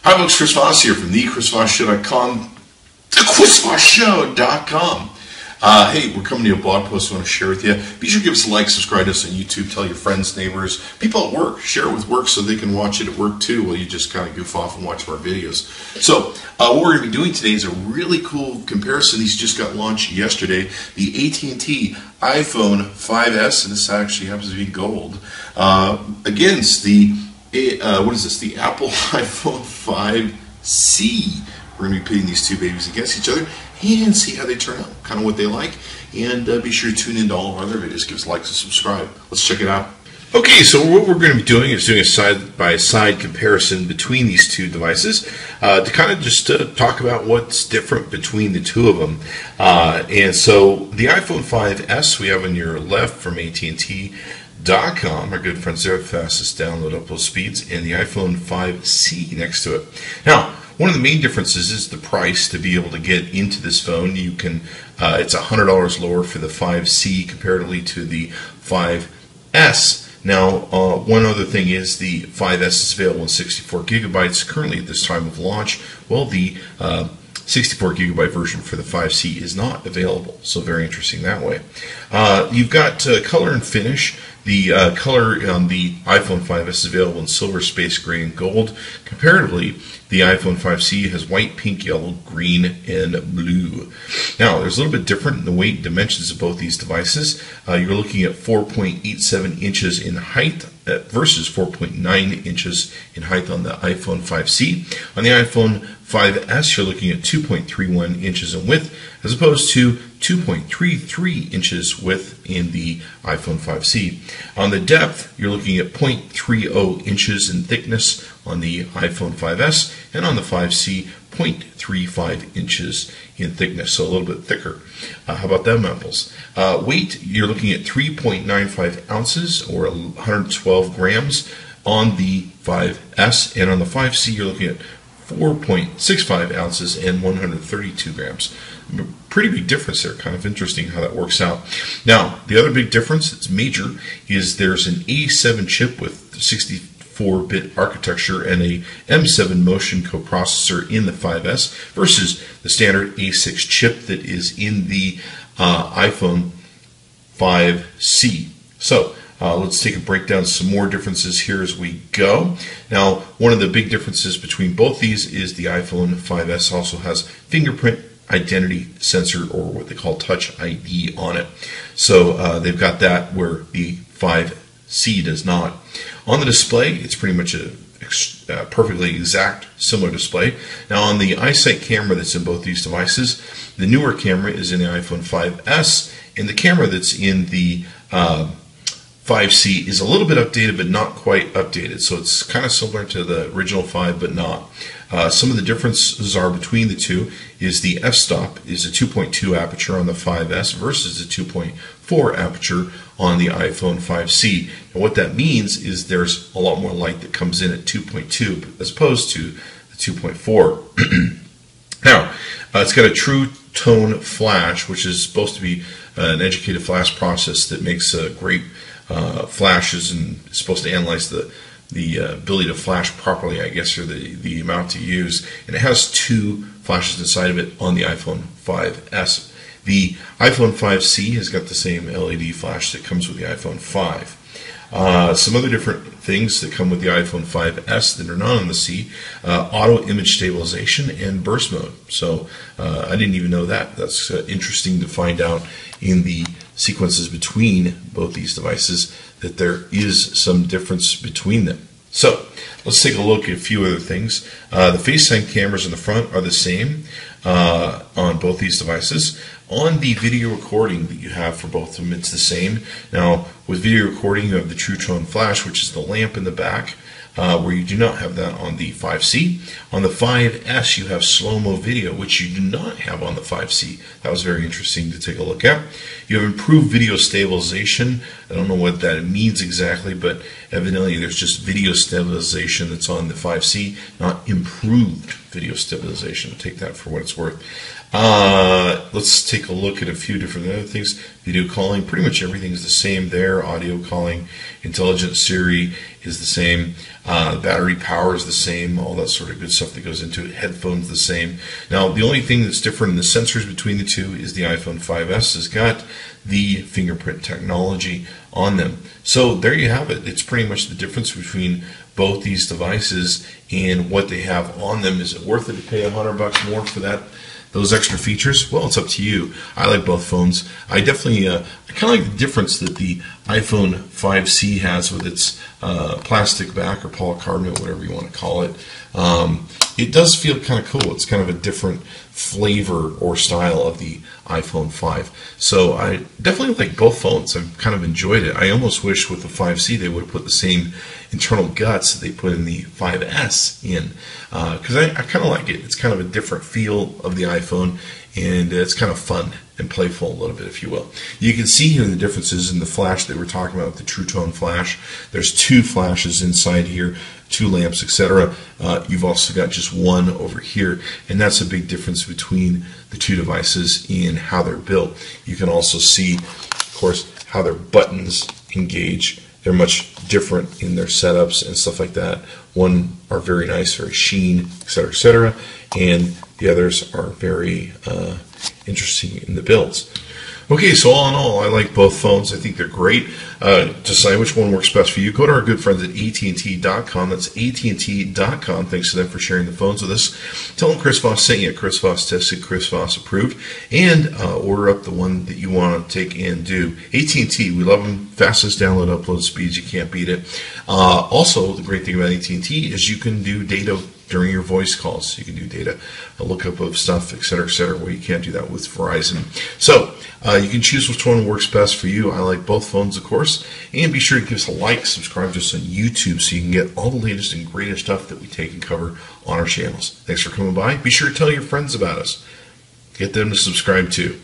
Hi folks, Chris Voss here from thechrisvossshow.com, thechrisvossshow.com. Hey, we're coming to you a blog post I want to share with you. Be sure to give us a like, subscribe to us on YouTube, tell your friends, neighbors, people at work. Share it with work so they can watch it at work too while you just kind of goof off and watch our videos. So, what we're going to be doing today is a really cool comparison. These just got launched yesterday. The AT&T iPhone 5S, and this actually happens to be gold, against the the Apple iPhone 5C. We're going to be pitting these two babies against each other and see how they turn out, kind of what they like. And be sure to tune in to all of our other videos. Give us a like and subscribe. Let's check it out. Okay, so what we're going to be doing is doing a side-by-side comparison between these two devices to kind of just talk about what's different between the two of them. And so the iPhone 5S we have on your left from AT&T.com, our good friends there, fastest download upload speeds, and the iPhone 5C next to it. Now, one of the main differences is the price to be able to get into this phone. You can, it's $100 lower for the 5C comparatively to the 5S. Now, one other thing is the 5S is available in 64 gigabytes currently at this time of launch. Well, the 64 gigabyte version for the 5C is not available, so very interesting that way. You've got color and finish. The color on the iPhone 5S is available in silver, space gray, and gold. Comparatively, the iPhone 5C has white, pink, yellow, green, and blue. Now, there's a little bit different in the weight and dimensions of both these devices. You're looking at 4.87 inches in height versus 4.9 inches in height on the iPhone 5C. On the iPhone 5S, you're looking at 2.31 inches in width as opposed to 2.33 inches width in the iPhone 5C. On the depth, you're looking at 0.30 inches in thickness on the iPhone 5S, and on the 5C, 0.35 inches in thickness, so a little bit thicker. How about them apples? Weight, you're looking at 3.95 ounces or 112 grams on the 5S, and on the 5C, you're looking at 4.65 ounces and 132 grams. Pretty big difference there. Kind of interesting how that works out. Now, the other big difference that's major is there's an A7 chip with 64-bit architecture and a M7 motion coprocessor in the 5S versus the standard A6 chip that is in the iPhone 5C. So, let's take a break down some more differences here as we go. Now, one of the big differences between both these is the iPhone 5S also has fingerprint identity sensor, or what they call Touch ID, on it. So they've got that where the 5C does not. On the display, it's pretty much a perfectly exact similar display. Now, on the iSight camera that's in both these devices, the newer camera is in the iPhone 5S, and the camera that's in the 5C is a little bit updated, but not quite updated. So it's kind of similar to the original 5, but not. Some of the differences are between the two is the f-stop is a 2.2 aperture on the 5S versus a 2.4 aperture on the iPhone 5C. And what that means is there's a lot more light that comes in at 2.2 as opposed to the 2.4. Now, it's got a true tone flash, which is supposed to be an educated flash process that makes great flashes and is supposed to analyze the ability to flash properly, I guess, or the amount to use. And it has two flashes inside of it on the iPhone 5S. The iPhone 5C has got the same LED flash that comes with the iPhone 5. Some other different things that come with the iPhone 5S that are not on the C, auto image stabilization and burst mode. So I didn't even know that. That's interesting to find out in the sequences between both these devices, that there is some difference between them. So let's take a look at a few other things. The FaceTime cameras in the front are the same on both these devices. On the video recording that you have for both of them, it's the same. Now, with video recording, you have the True Tone Flash, which is the lamp in the back, where you do not have that on the 5C. On the 5S, you have slow-mo video, which you do not have on the 5C. That was very interesting to take a look at. You have improved video stabilization, I don't know what that means exactly, but evidently there's just video stabilization that's on the 5C, not improved video stabilization. Take that for what it's worth. Let's take a look at a few different other things. Video calling, pretty much everything is the same there. Audio calling, intelligent Siri is the same. Battery power is the same. All that sort of good stuff that goes into it. Headphones the same. Now, the only thing that's different in the sensors between the two is the iPhone 5S has got the fingerprint technology on them. So there you have it. It's pretty much the difference between both these devices and what they have on them. Is it worth it to pay $100 more for that? Those extra features? Well, it's up to you. I like both phones. I definitely, I kind of like the difference that the iPhone 5C has with its plastic back or polycarbonate, whatever you want to call it. It does feel kind of cool. It's kind of a different flavor or style of the iPhone 5. So I definitely like both phones. I've kind of enjoyed it. I almost wish with the 5C they would have put the same internal guts that they put in the 5S in, because I kind of like it. It's kind of a different feel of the iPhone, and it's kind of fun and playful a little bit, if you will. You can see here the differences in the flash that we're talking about with the True Tone flash. There's two flashes inside here, two lamps, etc. You've also got just one over here, and that's a big difference between the two devices in how they're built. You can also see, of course, how their buttons engage. They're much different in their setups and stuff like that. One are very nice, very sheen, etc., and the others are very interesting in the builds. Okay, so all in all, I like both phones. I think they're great. Decide which one works best for you. Go to our good friends at AT&T.com. That's AT&T.com. Thanks to them for sharing the phones with us. Tell them Chris Voss sent you. Chris Voss tested, Chris Voss approved. And order up the one that you want to take and do. AT&T, we love them. Fastest download upload speeds. You can't beat it. Also, the great thing about AT&T is you can do data during your voice calls. You can do data, a lookup of stuff, etc., where you can't do that with Verizon. So you can choose which one works best for you. I like both phones, of course. And be sure to give us a like, subscribe to us on YouTube so you can get all the latest and greatest stuff that we take and cover on our channels. Thanks for coming by. Be sure to tell your friends about us. Get them to subscribe too.